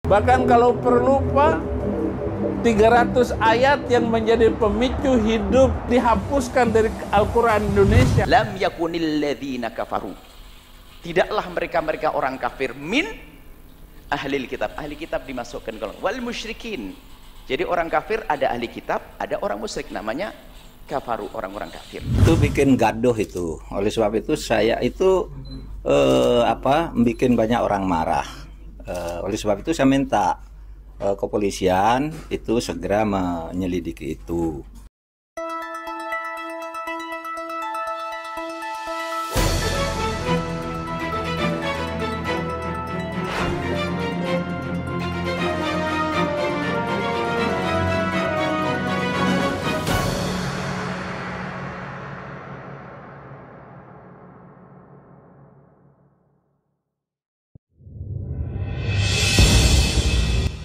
Bahkan kalau perlu Pak, 300 ayat yang menjadi pemicu hidup dihapuskan dari Al-Quran Indonesia. Lam yakunil ladzina kafaru. Tidaklah mereka orang kafir min ahli kitab. Ahli kitab dimasukkan ke wal musyrikin. Jadi orang kafir ada ahli kitab, ada orang musyrik, namanya kafaru, orang-orang kafir. Itu bikin gaduh itu. Oleh sebab itu saya itu bikin banyak orang marah. Oleh sebab itu saya minta kepolisian itu segera menyelidiki itu.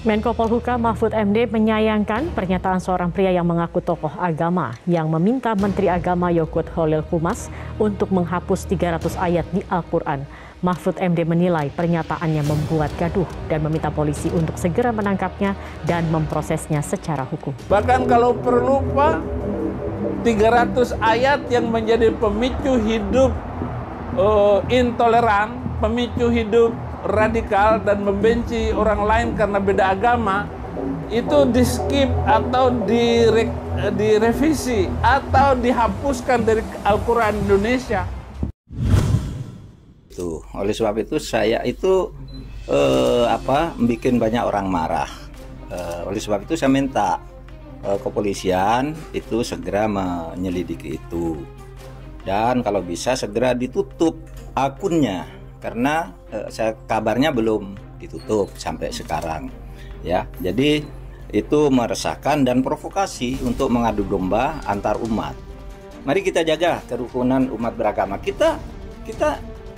Menko Polhukam Mahfud MD menyayangkan pernyataan seorang pria yang mengaku tokoh agama yang meminta Menteri Agama Yakut Khalil Qumas untuk menghapus 300 ayat di Al-Quran. Mahfud MD menilai pernyataannya membuat gaduh dan meminta polisi untuk segera menangkapnya dan memprosesnya secara hukum. Bahkan kalau perlu Pak, 300 ayat yang menjadi pemicu hidup intoleran, pemicu hidup radikal dan membenci orang lain karena beda agama, itu di skip atau direvisi atau dihapuskan dari Al-Quran Indonesia. Itu oleh sebab itu saya itu bikin banyak orang marah. Oleh sebab itu saya minta kepolisian itu segera menyelidiki itu, dan kalau bisa segera ditutup akunnya, karena kabarnya belum ditutup sampai sekarang ya. Jadi itu meresahkan dan provokasi untuk mengadu domba antar umat. Mari kita jaga kerukunan umat beragama. Kita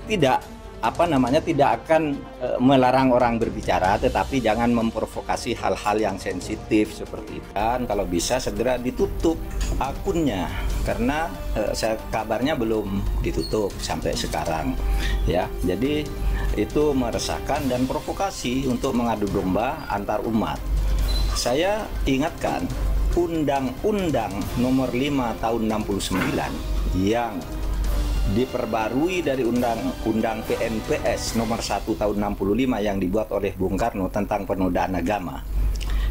tidak tidak akan melarang orang berbicara, tetapi jangan memprovokasi hal-hal yang sensitif seperti itu. Dan kalau bisa segera ditutup akunnya, karena kabarnya belum ditutup sampai sekarang ya. Jadi itu meresahkan dan provokasi untuk mengadu domba antar umat. Saya ingatkan Undang-Undang Nomor 5 Tahun 69 yang diperbarui dari Undang-Undang PNPS Nomor 1 Tahun 65 yang dibuat oleh Bung Karno tentang penodaan agama.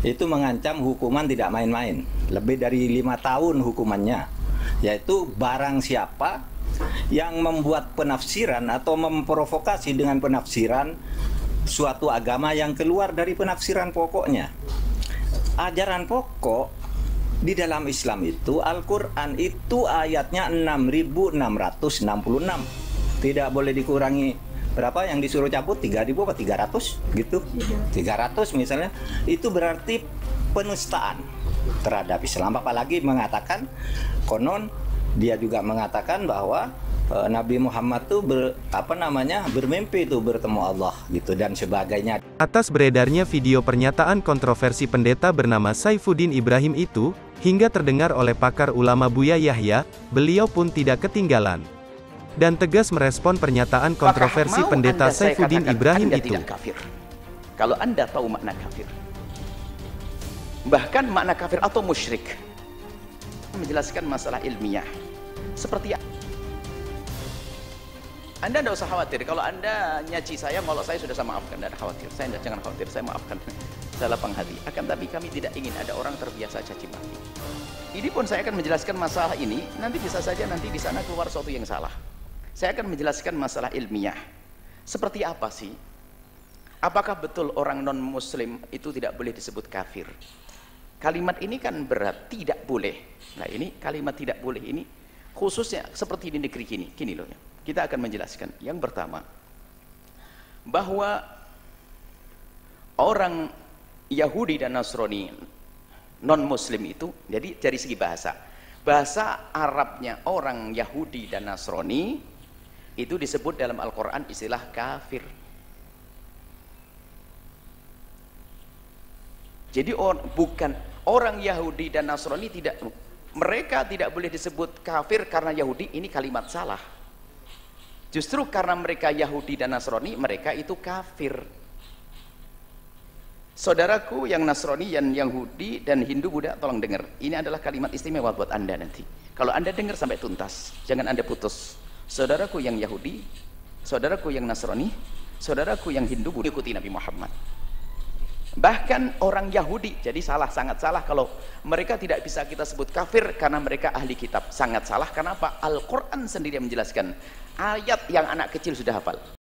Itu mengancam hukuman tidak main-main, lebih dari 5 tahun hukumannya, yaitu barang siapa yang membuat penafsiran atau memprovokasi dengan penafsiran suatu agama yang keluar dari penafsiran pokoknya. Ajaran pokok di dalam Islam itu, Al-Quran itu ayatnya 6.666. Tidak boleh dikurangi berapa yang disuruh cabut, 3.000 atau 300 gitu. 300 misalnya, itu berarti penistaan terhadap Islam. Apalagi mengatakan, konon dia juga mengatakan bahwa Nabi Muhammad tuh bermimpi tuh bertemu Allah gitu dan sebagainya. Atas beredarnya video pernyataan kontroversi pendeta bernama Saifuddin Ibrahim itu, hingga terdengar oleh pakar ulama Buya Yahya, beliau pun tidak ketinggalan dan tegas merespon pernyataan kontroversi pendeta Saifuddin Ibrahim itu. Tidak kafir. Kalau Anda tahu makna kafir, bahkan makna kafir atau musyrik, menjelaskan masalah ilmiah seperti Anda tidak usah khawatir. Kalau Anda nyaci saya, kalau saya sudah saya maafkan, tidak khawatir. Jangan khawatir, saya maafkan. Saya lapang hati. Akan tapi kami tidak ingin ada orang terbiasa caci maki. Ini pun saya akan menjelaskan masalah ini. Nanti bisa saja nanti di sana keluar sesuatu yang salah. Saya akan menjelaskan masalah ilmiah. Seperti apa sih? Apakah betul orang non muslim itu tidak boleh disebut kafir? Kalimat ini kan berat, tidak boleh. Nah ini kalimat tidak boleh ini khususnya seperti di negeri ini. Gini loh ya. Kita akan menjelaskan. Yang pertama, bahwa orang Yahudi dan Nasrani non-Muslim itu, jadi dari segi bahasa Arabnya orang Yahudi dan Nasrani itu disebut dalam Al-Quran istilah kafir. Jadi bukan orang Yahudi dan Nasrani mereka tidak boleh disebut kafir karena Yahudi, ini kalimat salah. Justru karena mereka Yahudi dan Nasrani, mereka itu kafir. Saudaraku yang Nasrani, yang Yahudi dan Hindu, Buddha, tolong dengar. Ini adalah kalimat istimewa buat Anda nanti. Kalau Anda dengar sampai tuntas, jangan Anda putus. Saudaraku yang Yahudi, saudaraku yang Nasrani, saudaraku yang Hindu, Buddha, ikuti Nabi Muhammad. Bahkan orang Yahudi, jadi salah, sangat salah kalau mereka tidak bisa kita sebut kafir karena mereka ahli kitab. Sangat salah, kenapa? Al-Quran sendiri yang menjelaskan. Ayat yang anak kecil sudah hafal.